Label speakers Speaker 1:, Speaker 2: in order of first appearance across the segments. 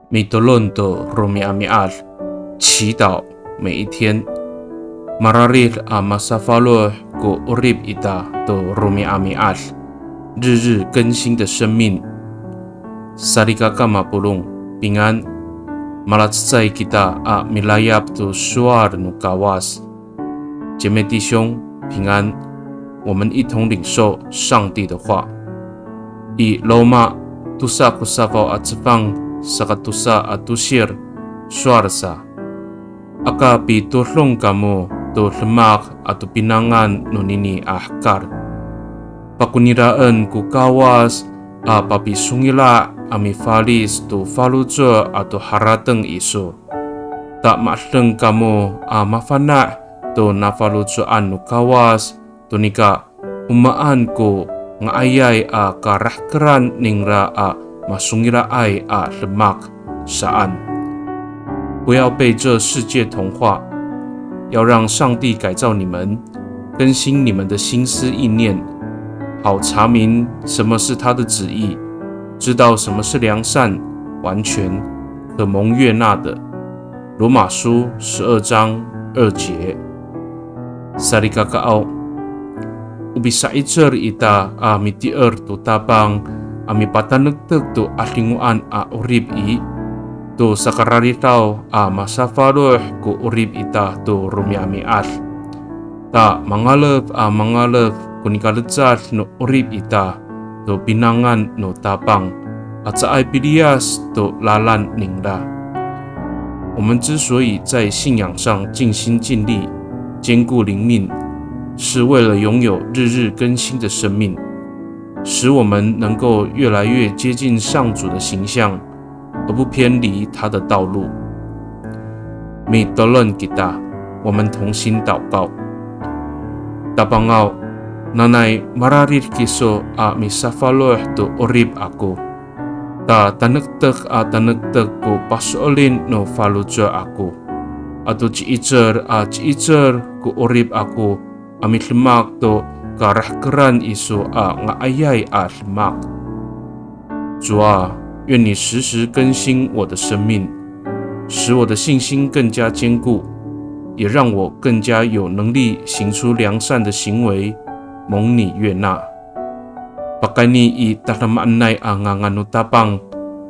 Speaker 1: 米多伦多罗米阿米阿，祈祷每一天。Mararir a masafalo go urib ita do romi ami al， 日日更新的生命。Sarikaka mapulung 平安。Malatsai kita a milayap do suar no kawas， 姐妹弟兄平安，我们一同领受上帝的话。以罗马tusa kusafau atsfang sakatusa atusir suarsa aka pitulong kamu to lemak atau pinangan nunini ahkar pakuniraan ku kawas a papisungila ami falis to falujo atau harateng isu tak makleng kamu a mafana to nafalujoan nu kawas to nika umaan ko ngayay a karahkeran ningra a masungira ai a lemak saan， 不要被这世界同化，要让上帝改造你们，更新你们的心思意念，好查明什么是他的旨意，知道什么是良善、完全、可蒙悦纳的。罗马书12章2节。Sarikakaau ubisa icer ita a mitier tu tabang ami patanagtag tu ahlinguan a urib i tu sakararitaw a masafaroh ku urib ita tu rumiami al ta mangalap kunikaletsat no urib ita tu pinangan no tabang at sa ay pilias tu lalan ningda。 我们之所以在信仰上尽心尽力坚固灵命，是为了拥有日日更新的生命，使我们能够越来越接近上主的形象，而不偏离他的道路。Mitolong kita， 我们同心祷告。Tapangau nanay mararir kiso a misafaloh to orib ako， ta tanagtag a tanagtag ko pasolin no falujo ako， ato ciicer ko orib ako amit lemak to karahkeran isu a ngayay a lemak。 主啊，愿你时时更新我的生命，使我的信心更加坚固，也让我更加有能力行出良善的行为，蒙你悦纳。Pakani i tatamanay ang nganutapang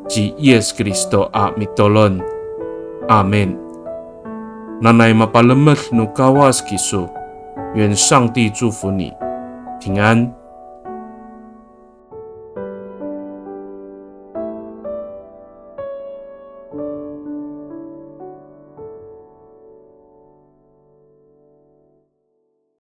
Speaker 1: ji Yes Kristo a mitolon. Amen。 Nanay mapalamat no kawas kiso， 愿上帝祝福你，平安。